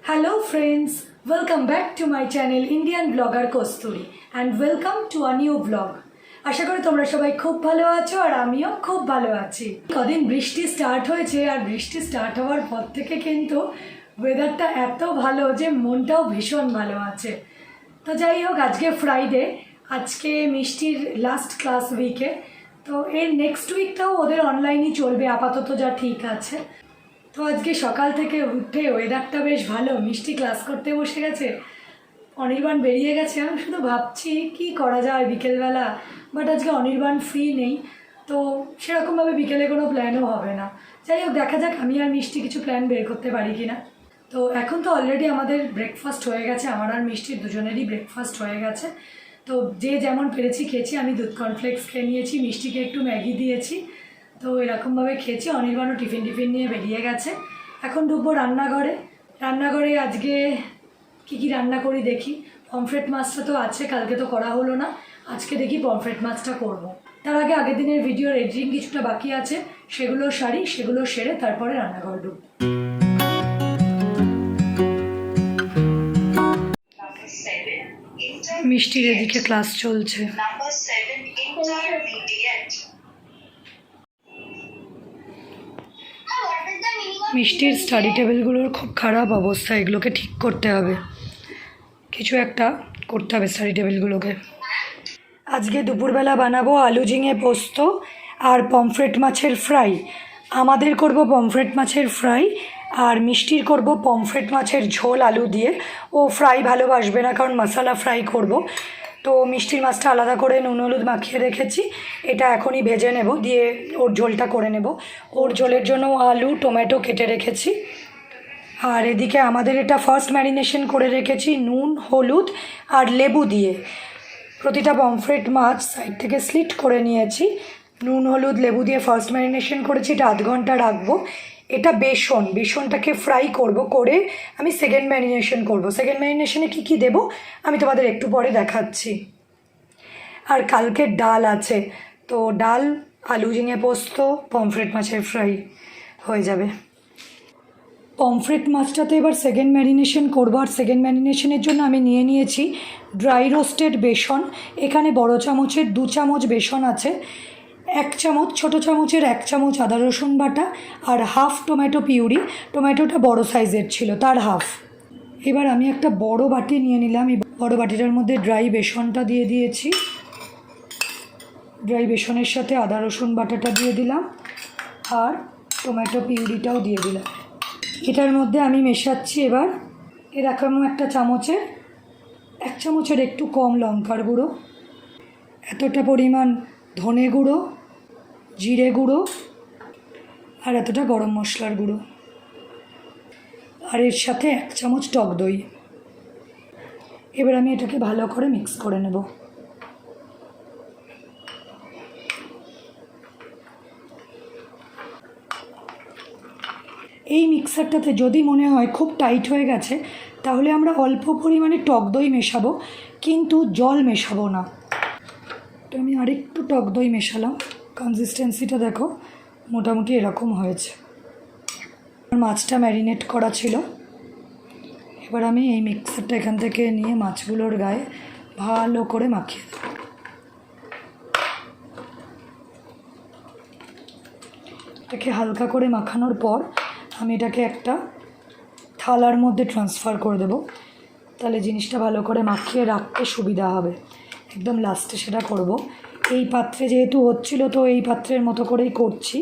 Hello friends, welcome back to my channel Indian blogger Kasturi and welcome to a new vlog. আশা করি তোমরা সবাই খুব ভালো আছো আর আমিও খুব ভালো আছি। কদিন বৃষ্টি স্টার্ট হয়েছে আর বৃষ্টি স্টার্ট হওয়ার পর থেকে কিন্তু ওয়েদারটা এত ভালো যে মনটাও ভীষণ ভালো আছে। তো যাই হোক, আজকে ফ্রাইডে, আজকে মিষ্টির লাস্ট ক্লাস উইকে, তো এর নেক্সট উইকটাও ওদের অনলাইনই চলবে আপাতত, যা ঠিক আছে। তো আজকে সকাল থেকে উঠে ওয়েদারটা বেশ ভালো, মিষ্টি ক্লাস করতে বসে গেছে, অনির্বাণ বেরিয়ে গেছে। আমি শুধু ভাবছি কি করা যায় বিকেলবেলা, বাট আজকে অনির্বাণ ফ্রি নেই, তো সেরকমভাবে বিকেলে কোনো প্ল্যানও হবে না। যাই হোক, দেখা যাক আমি আর মিষ্টি কিছু প্ল্যান বের করতে পারি কি না। তো এখন তো অলরেডি আমাদের ব্রেকফাস্ট হয়ে গেছে, আমার আর মিষ্টির দুজনেরই ব্রেকফাস্ট হয়ে গেছে। তো যে যেমন পেরেছি খেয়েছি, আমি দুধ কর্নফ্লেক্স খেয়ে নিয়েছি, মিষ্টিকে একটু ম্যাগি দিয়েছি, তো এরকমভাবে খেয়েছি। অনির্বাণও টিফিন নিয়ে বেরিয়ে গেছে। এখন ঢুকবো রান্নাঘরে আজকে কি রান্না করি দেখি। পমফ্রেট মাছটা তো আছে, কালকে তো করা হলো না, আজকে দেখি পমফ্রেট মাছটা করব। তার আগে আগের দিনের ভিডিওর এডিটিং কিছুটা বাকি আছে, সেগুলো সেরে তারপরে রান্নাঘর ঢুকবো। মিষ্টির এদিকে ক্লাস চলছে। মিষ্টির স্টাডি টেবিলগুলোর খুব খারাপ অবস্থা, এগুলোকে ঠিক করতে হবে, কিছু একটা করতে হবে স্টাডি টেবিলগুলোকে। আজকে দুপুরবেলা বানাবো আলু ঝিঙে পোস্ত আর পমফ্রেট মাছের ফ্রাই। আমাদের করব পমফ্রেট মাছের ফ্রাই, আর মিষ্টির করব পমফ্রেট মাছের ঝোল আলু দিয়ে। ও ফ্রাই ভালোবাসবে না, কারণ মশলা ফ্রাই করব। তো মিষ্টির মাছটা আলাদা করে নুন হলুদ মাখিয়ে রেখেছি, এটা এখনই ভেজে নেব, দিয়ে ওর ঝোলটা করে নেব। ওর ঝোলের জন্য আলু টমেটো কেটে রেখেছি। আর এদিকে আমাদের এটা ফার্স্ট ম্যারিনেশন করে রেখেছি নুন হলুদ আর লেবু দিয়ে। প্রতিটা পমফ্রেট মাছ সাইড থেকে স্লিট করে নিয়েছি, নুন হলুদ লেবু দিয়ে ফার্স্ট ম্যারিনেশন করেছি। এটা আধ ঘন্টা রাখবো। এটা বেসনটাকে ফ্রাই করে আমি সেকেন্ড ম্যারিনেশন করব। সেকেন্ড ম্যারিনেশনে কী দেবো আমি তোমাদের একটু পরে দেখাচ্ছি। আর কালকের ডাল আছে, তো ডাল আলু ঝিঙে পোস্ত পমফ্রেট মাছের ফ্রাই হয়ে যাবে। পমফ্রেট মাছটাতে এবার সেকেন্ড ম্যারিনেশন করবো। আর সেকেন্ড ম্যারিনেশনের জন্য আমি নিয়েছি ড্রাই রোস্টেড বেসন। এখানে বড় চামচের 2 চামচ বেসন আছে, 1 চামচ ছোটো চামচের 1 চামচ আদা রসুন বাটা, আর হাফ টমেটো পিউরি। টমেটোটা বড় সাইজের ছিল, তার হাফ। এবার আমি একটা বড় বাটি নিয়ে নিলাম, এই বড় বাটিটার মধ্যে ড্রাই বেসনটা দিয়ে দিয়েছি। ড্রাই বেসনের সাথে আদা রসুন বাটাটা দিয়ে দিলাম, আর টমেটো পিউরিটাও দিয়ে দিলাম। এটার মধ্যে আমি মেশাচ্ছি এবার এরকম 1 চামচের একটু কম লঙ্কার গুঁড়ো, এতটা পরিমাণ ধনে গুঁড়ো, জিরে গুঁড়ো, আর এতটা গরম মশলার গুঁড়ো, আর এর সাথে 1 চামচ টক দই। এবার আমি এটাকে ভালো করে মিক্স করে নেব। এই মিক্সারটাতে যদি মনে হয় খুব টাইট হয়ে গেছে, তাহলে আমরা অল্প পরিমাণে টক দই মেশাবো, কিন্তু জল মেশাবো না। তো আমি আরেকটু টক দই মেশালাম, কনসিস্টেন্সিটা দেখো মোটামুটি এরকম হয়েছে। মাছটা ম্যারিনেট করা ছিল, এবার আমি এই মিক্সারটা এখান থেকে নিয়ে মাছগুলোর গায়ে ভালো করে মাখিয়ে দেবো। এটাকে হালকা করে মাখানোর পর আমি এটাকে একটা থালার মধ্যে ট্রান্সফার করে দেব, তাহলে জিনিসটা ভালো করে মাখিয়ে রাখতে সুবিধা হবে। একদম লাস্টে সেটা করব। এই পাত্রে যেহেতু হচ্ছিল, তো এই পাত্রের মতো করেই করছি।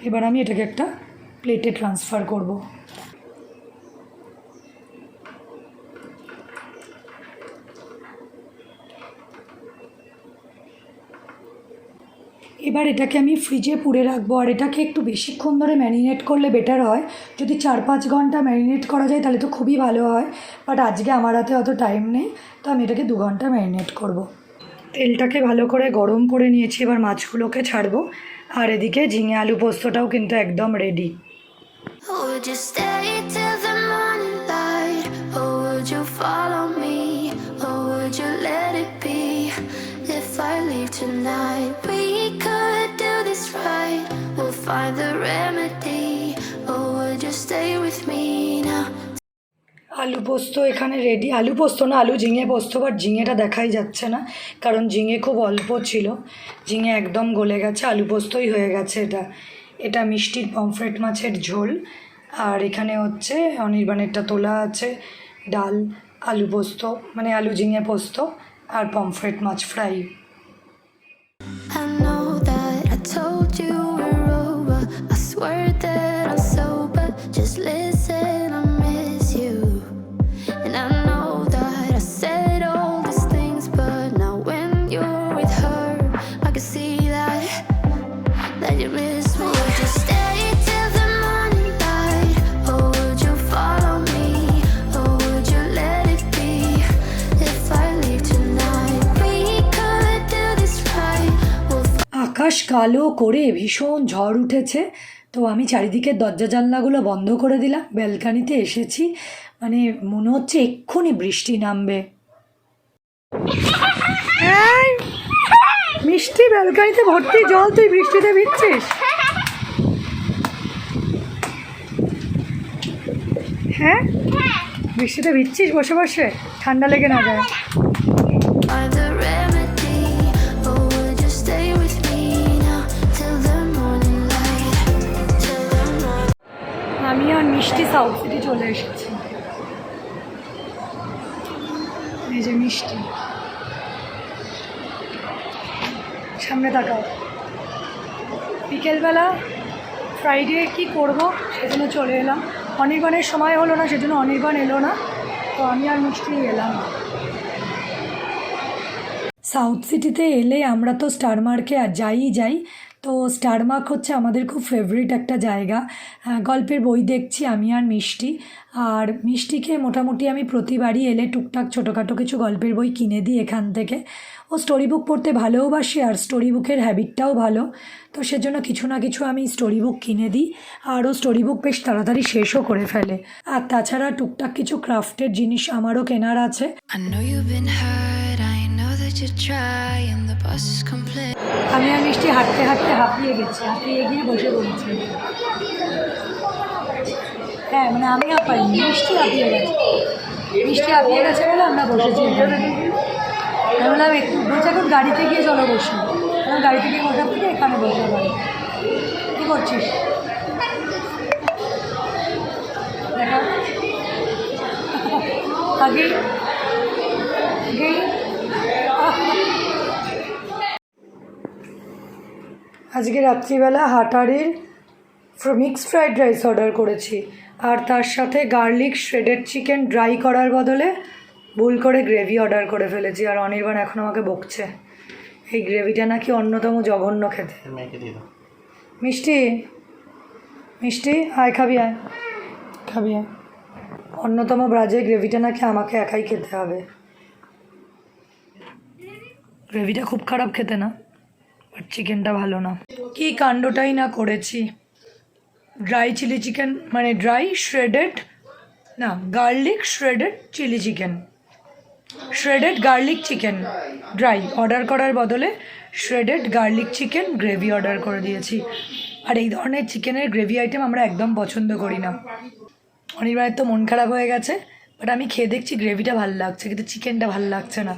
এবার আমি এটাকে একটা প্লেটে ট্রান্সফার করব। এবার এটাকে আমি ফ্রিজে পুরে রাখবো। আর এটাকে একটু বেশিক্ষণ ধরে ম্যারিনেট করলে বেটার হয়। যদি 4-5 ঘন্টা ম্যারিনেট করা যায় তাহলে তো খুবই ভালো হয়, বাট আজকে আমার হাতে অত টাইম নেই, তো আমি এটাকে 2 ঘন্টা ম্যারিনেট করব। তেলটাকে ভালো করে গরম করে নিয়েছি, এবার মাছগুলোকে ছাড়বো। আর এদিকে ঝিঙে আলু পোস্তটাও কিন্তু একদম ready. Tonight we could do this right, we'll find the remedy, or would you stay with me now? আলু পোস্ত এখানে রেডি। আলু পোস্ত না, আলু ঝিঙে পোস্ত, বাট ঝিঙেটা দেখাই যাচ্ছে না কারণ ঝিঙে খুব অল্প ছিল। ঝিঙে একদম গলে গেছে, আলু পোস্তই হয়ে গেছে এটা। এটা মিষ্টির পমফ্রেট মাছের ঝোল। আর এখানে হচ্ছে অনির্বাণেরটা তোলা আছে, ডাল, আলু পোস্ত মানে আলু ঝিঙে পোস্ত আর পমফ্রেট মাছ fry. I know that I told you we're over. I swear that I'm sober. Just listen, I miss you. And I know that I said all these things, but now when you're with her, I can see that you miss me. Would you stay till the morning light, or would you follow me, or would you let it be? If I leave tonight, we could do this right. আকাশ কালো করে ভীষণ ঝড় উঠেছে, তো আমি চারিদিকের দরজা জানলাগুলো বন্ধ করে দিলাম। ব্যালকানিতে এসেছি, মানে মনে হচ্ছে এক্ষুনি বৃষ্টি নামবে। এই, মিষ্টি ব্যালকানিতে ভর্তি জল, তুই বৃষ্টিতে ভিজছিস? হ্যাঁ, বৃষ্টিতে ভিজছিস বসে বসে, ঠান্ডা লেগে না যায়। Find the remedy, or would you stay with me now till the morning light? Till the morning. আমি আর মিষ্টি সাউথ সিটি চলে এসেছি। এই যে মিষ্টি, সামনে তাকাও। বিকেলবেলা ফ্রাইডে কি করব সেজন্য চলে এলাম। অনির্বাণের সময় হলো না, সেজন্য অনির্বাণ এলো না, তো আমি আর মিষ্টি এলাম। সাউথ সিটিতে এলে আমরা তো স্টারমার্কে আর যাই, তো স্টারমার্ক হচ্ছে আমাদের খুব ফেভারিট একটা জায়গা। গল্পের বই দেখছি আমি আর মিষ্টি, আর মিষ্টিকে মোটামুটি আমি প্রতিবারই এলে টুকটাক ছোটোখাটো কিছু গল্পের বই কিনে দিই এখান থেকে। ও স্টোরি বুক পড়তে ভালোবাসে আর স্টোরি বুকের হ্যাবিটটাও ভালো, তো সেজন্য কিছু না কিছু আমি স্টোরি বুক কিনে দিই, আর ও স্টোরি বুক বেশ তাড়াতাড়ি শেষও করে ফেলে। আর তাছাড়া টুকটাক কিছু ক্রাফটের জিনিস আমারও কেনার আছে। I know you've been hurt, I know that you try, and the bus is complete. আমি আর মিষ্টি হাঁটতে হাঁটতে হাঁপিয়ে গেছি, হাঁপিয়ে গিয়ে বসে পড়েছি। হ্যাঁ, মানে আমি হাঁপাইনি, মিষ্টি হাঁপিয়ে গেছে। মিষ্টি হাঁপিয়ে গেছে বলে আমরা বসেছি এখানে। আমি বললাম একটু বলছে এখন গাড়িতে গিয়ে চলো বসি, কারণ গাড়িতে গিয়ে বসার থেকে এখানে বসে পারি। কী করছিস দেখা আগে আজকে রাত্রিবেলা হাটারের মিক্সড ফ্রাইড রাইস অর্ডার করেছি, আর তার সাথে গার্লিক শ্রেডেড চিকেন ড্রাই করার বদলে ভুল করে গ্রেভি অর্ডার করে ফেলেছি। আর অনির্বাণ এখন আমাকে বকছে, এই গ্রেভিটা নাকি অন্যতম জঘন্য খেতে। মিষ্টি মিষ্টি আয়, খাবি আয়, খাবি আয়। অন্যতম ব্রাজের গ্রেভিটা নাকি আমাকে একাই খেতে হবে। গ্রেভিটা খুব খারাপ খেতে না, বাট চিকেনটা ভালো না। কি কাণ্ডটাই না করেছি। ড্রাই চিলি চিকেন মানে ড্রাই শ্রেডেড না, garlic shredded chilli chicken, shredded garlic chicken dry order করার বদলে shredded garlic chicken gravy order করে দিয়েছি। আর এই ধরনের চিকেনের গ্রেভি আইটেম আমরা একদম পছন্দ করি না। অনির্বাণের তো মন খারাপ হয়ে গেছে, বাট আমি খেয়ে দেখছি গ্রেভিটা ভালো লাগছে, কিন্তু চিকেনটা ভালো লাগছে না।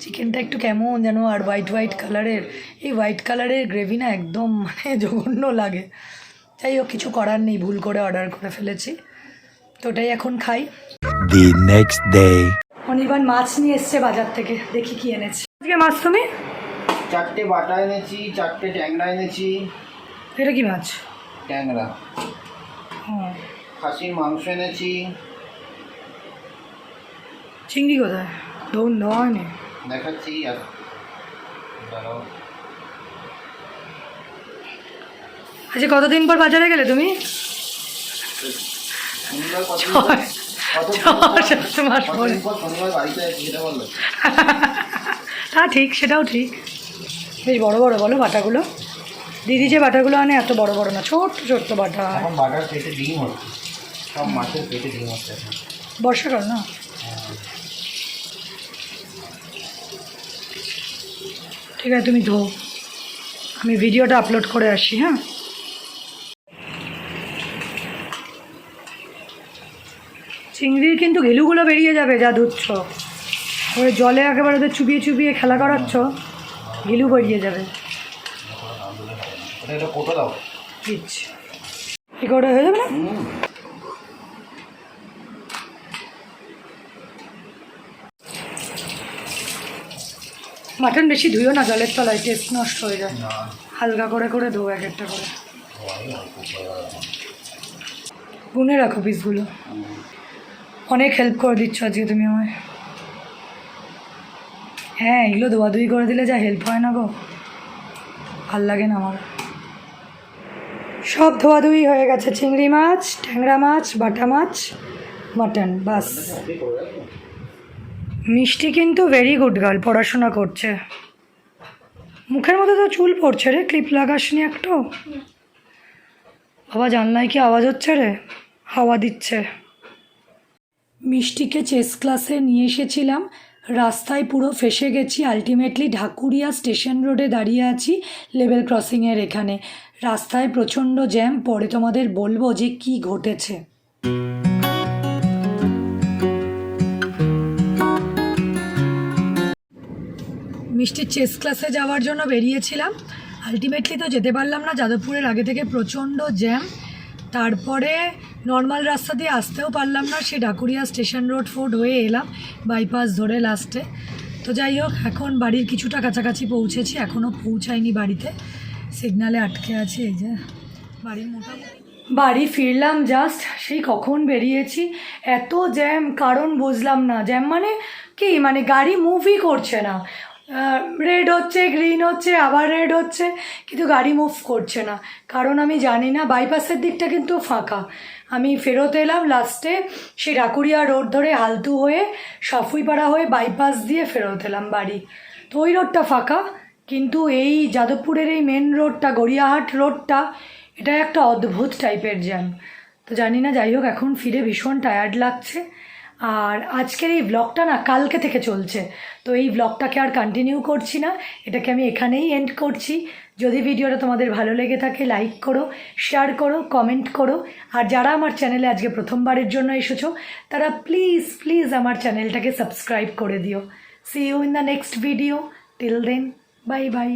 চিকেনটা একটু কেমন যেন, আর হোয়াইট কালারের, এই হোয়াইট কালারের গ্রেভি না একদম মানে জঘন্য লাগে। যাই হোক, কিছু করার নেই, ভুল করে অর্ডার করে ফেলেছি, তো ওটাই এখন খাই। The next day. অনির্বাণ মাছ নিয়ে এসছে বাজার থেকে, দেখি কি এনেছে। আজকে মাছ তুমি? 4টে বাটা এনেছি, 4টে ট্যাংরা এনেছি। এটা কি মাছ? ট্যাংরা। হ্যাঁ। খাসির মাংস এনেছি। চিংড়ি কোথায়? ধরুন দেওয়া হয়নি, দেখাচ্ছি। আর আজকে কতদিন পর বাজারে গেলে তুমি? শনিবার বাড়িতে আছি, সেটা বললো। হ্যাঁ ঠিক, সেটাও ঠিক। বেশ বড় বড় বলো বাটাগুলো। দিদি যে বাটাগুলো আনে এত বড় বড় না, ছোট্ট বাটা। এখন বাটার পেটে ডিম হচ্ছে, সব মাছের পেটে ডিম হচ্ছে এখন। বর্ষাকাল না? ঠিক আছে, তুমি ধো, আমি ভিডিওটা আপলোড করে আসি। হ্যাঁ, চিংড়ির কিন্তু ঘিলুগুলো বেরিয়ে যাবে যা ধুচ্ছ, ওই জলে একেবারে ওদের চুবিয়ে চুবিয়ে খেলা করাচ্ছ, ঘিলু বেরিয়ে যাবে। ওটা একটা কোটো দাও। দিচ্ছি, কি করে হয়ে যাবে না? মাটন বেশি ধুইও না জলের তলায়, টেস্ট নষ্ট হয়ে যায়। না হালকা করে করে ধো এক একটা করে, গুনে রাখো পিসগুলো। অনেক হেল্প করে দিচ্ছ আজকে তুমি আমায়। হ্যাঁ, এগুলো ধোয়াধুয়ি করে দিলে যা হেল্প হয় না গো, ভাল লাগে না আমার। সব ধোয়াধুয়ি হয়ে গেছে, চিংড়ি মাছ, ট্যাংরা মাছ, বাটা মাছ, মাটন, বাস। মিষ্টি কিন্তু ভেরি গুড গার্ল, পড়াশোনা করছে। মুখের মধ্যে তো চুল পড়ছে রে, ক্লিপ লাগাসনি একটু? বাবা জানলায় কি আওয়াজ হচ্ছে রে? হাওয়া দিচ্ছে। মিষ্টিকে চেস ক্লাসে নিয়ে এসেছিলাম, রাস্তায় পুরো ফেসে গেছি। আলটিমেটলি ঢাকুরিয়া স্টেশন রোডে দাঁড়িয়ে আছি, লেভেল ক্রসিংয়ের এখানে। রাস্তায় প্রচণ্ড জ্যাম, পরে তোমাদের বলবো যে কি ঘটেছে। মিষ্টির চেস ক্লাসে যাওয়ার জন্য বেরিয়েছিলাম, আলটিমেটলি তো যেতে পারলাম না, যাদবপুরের আগে থেকে প্রচণ্ড জ্যাম। তারপরে নর্মাল রাস্তা দিয়ে আসতেও পারলাম না, সে ঢাকুরিয়া স্টেশন রোড ফোর্ড হয়ে এলাম বাইপাস ধরে লাস্টে। তো যাই হোক, এখন বাড়ির কিছুটা কাছাকাছি পৌঁছেছি, এখনও পৌঁছায়নি বাড়িতে, সিগনালে আটকে আছি। এই যে বাড়ির মোটামুটি বাড়ি ফিরলাম জাস্ট, সেই কখন বেরিয়েছি। এত জ্যাম, কারণ বুঝলাম না। জ্যাম মানে কি, মানে গাড়ি মুভই করছে না, রেড হচ্ছে, গ্রিন হচ্ছে, আবার রেড হচ্ছে, কিন্তু গাড়ি মুভ করছে না। কারণ আমি জানি না। বাইপাসের দিকটা কিন্তু ফাঁকা। আমি ফেরত এলাম লাস্টে, সেই ঢাকুরিয়া রোড ধরে হালতু হয়ে সাফুইপাড়া হয়ে বাইপাস দিয়ে ফেরত এলাম বাড়ি। তো ওই রোডটা ফাঁকা, কিন্তু এই যাদবপুরের এই মেন রোডটা, গড়িয়াহাট রোডটা, এটা একটা অদ্ভুত টাইপের জ্যাম। তো জানি না, যাই হোক, এখন ফিরে ভীষণ টায়ার্ড লাগছে। আর আজকের এই ব্লগটা না কালকে থেকে চলছে, তো এই ব্লগটাকে আর কন্টিনিউ করছি না, এটাকে আমি এখানেই এন্ড করছি। যদি ভিডিওটা তোমাদের ভালো লেগে থাকে, লাইক করো, শেয়ার করো, কমেন্ট করো। আর যারা আমার চ্যানেলে আজকে প্রথমবারের জন্য এসেছো, তারা প্লিজ প্লিজ আমার চ্যানেলটাকে সাবস্ক্রাইব করে দিও। See you in the next video, till then, bye by.